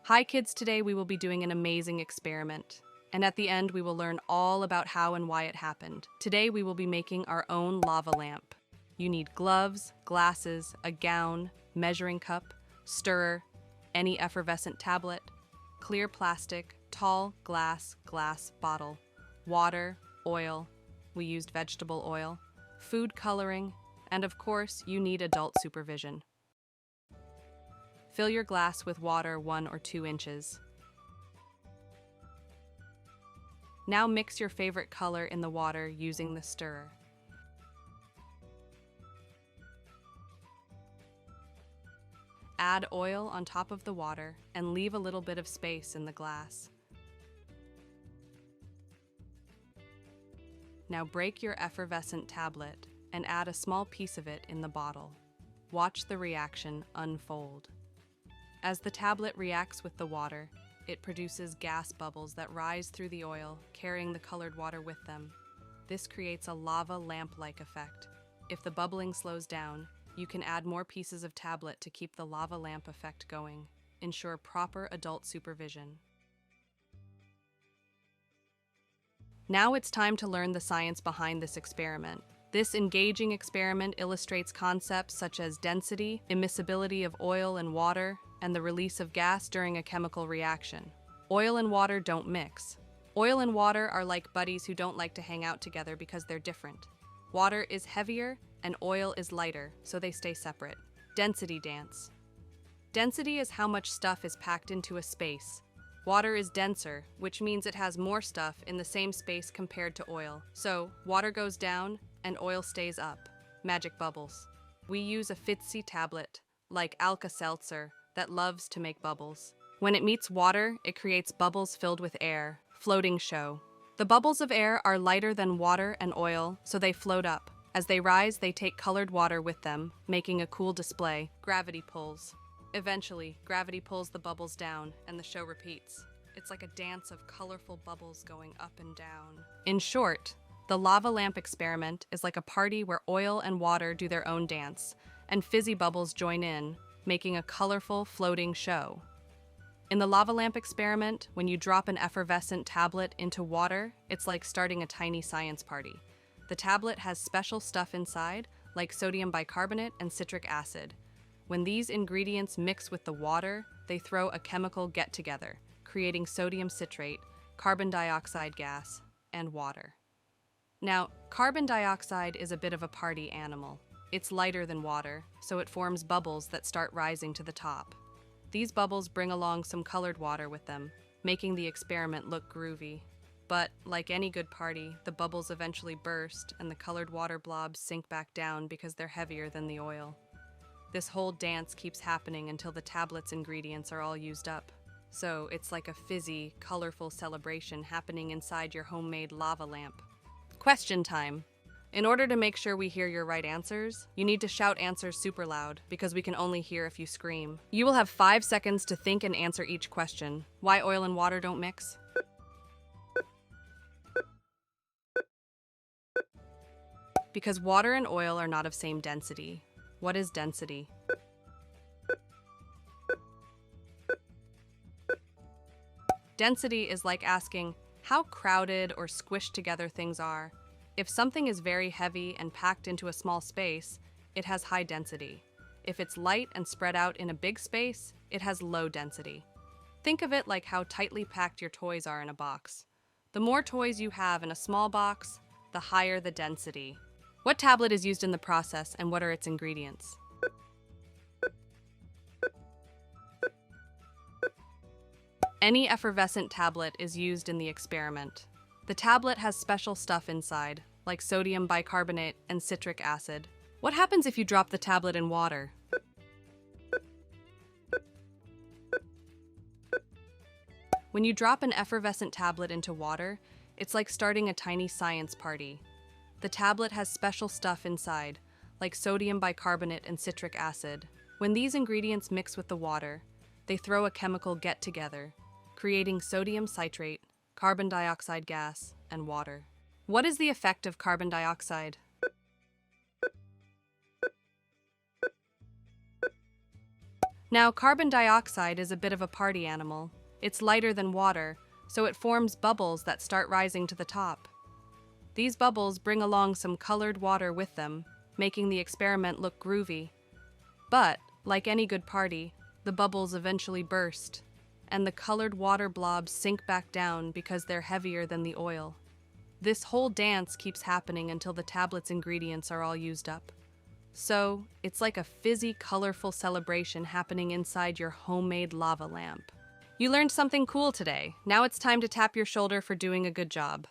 Hi kids, today we will be doing an amazing experiment. And at the end, we will learn all about how and why it happened. Today we will be making our own lava lamp. You need gloves, glasses, a gown, measuring cup, stirrer, any effervescent tablet, clear plastic, tall glass bottle, water, oil, we used vegetable oil, food coloring, and of course, you need adult supervision. Fill your glass with water 1 or 2 inches. Now mix your favorite color in the water using the stirrer. Add oil on top of the water and leave a little bit of space in the glass. Now break your effervescent tablet and add a small piece of it in the bottle. Watch the reaction unfold. As the tablet reacts with the water, it produces gas bubbles that rise through the oil, carrying the colored water with them. This creates a lava lamp-like effect. If the bubbling slows down, you can add more pieces of tablet to keep the lava lamp effect going. Ensure proper adult supervision. Now it's time to learn the science behind this experiment. This engaging experiment illustrates concepts such as density, immiscibility of oil and water, and the release of gas during a chemical reaction. Oil and water don't mix. Oil and water are like buddies who don't like to hang out together because they're different. Water is heavier and oil is lighter, so they stay separate. Density dance. Density is how much stuff is packed into a space. Water is denser, which means it has more stuff in the same space compared to oil. So, water goes down and oil stays up. Magic bubbles. We use a Fitzy tablet, like Alka-Seltzer, that loves to make bubbles. When it meets water, it creates bubbles filled with air. Floating show. The bubbles of air are lighter than water and oil, so they float up. As they rise, they take colored water with them, making a cool display. Gravity pulls. Eventually, gravity pulls the bubbles down, and the show repeats. It's like a dance of colorful bubbles going up and down. In short, the lava lamp experiment is like a party where oil and water do their own dance, and fizzy bubbles join in, making a colorful, floating show. In the lava lamp experiment, when you drop an effervescent tablet into water, it's like starting a tiny science party. The tablet has special stuff inside, like sodium bicarbonate and citric acid. When these ingredients mix with the water, they throw a chemical get-together, creating sodium citrate, carbon dioxide gas, and water. Now, carbon dioxide is a bit of a party animal. It's lighter than water, so it forms bubbles that start rising to the top. These bubbles bring along some colored water with them, making the experiment look groovy. But, like any good party, the bubbles eventually burst and the colored water blobs sink back down because they're heavier than the oil. This whole dance keeps happening until the tablet's ingredients are all used up. So, it's like a fizzy, colorful celebration happening inside your homemade lava lamp. Question time. In order to make sure we hear your right answers, you need to shout answers super loud, because we can only hear if you scream. You will have 5 seconds to think and answer each question. Why oil and water don't mix? Because water and oil are not of same density. What is density? Density is like asking how crowded or squished together things are. If something is very heavy and packed into a small space, it has high density. If it's light and spread out in a big space, it has low density. Think of it like how tightly packed your toys are in a box. The more toys you have in a small box, the higher the density. What tablet is used in the process and what are its ingredients? Any effervescent tablet is used in the experiment. The tablet has special stuff inside, like sodium bicarbonate and citric acid. What happens if you drop the tablet in water? When you drop an effervescent tablet into water, it's like starting a tiny science party. The tablet has special stuff inside, like sodium bicarbonate and citric acid. When these ingredients mix with the water, they throw a chemical get-together, creating sodium citrate, carbon dioxide gas, and water. What is the effect of carbon dioxide? Now, carbon dioxide is a bit of a party animal. It's lighter than water, so it forms bubbles that start rising to the top. These bubbles bring along some colored water with them, making the experiment look groovy. But, like any good party, the bubbles eventually burst, and the colored water blobs sink back down because they're heavier than the oil. This whole dance keeps happening until the tablet's ingredients are all used up. So, it's like a fizzy, colorful celebration happening inside your homemade lava lamp. You learned something cool today. Now it's time to tap your shoulder for doing a good job.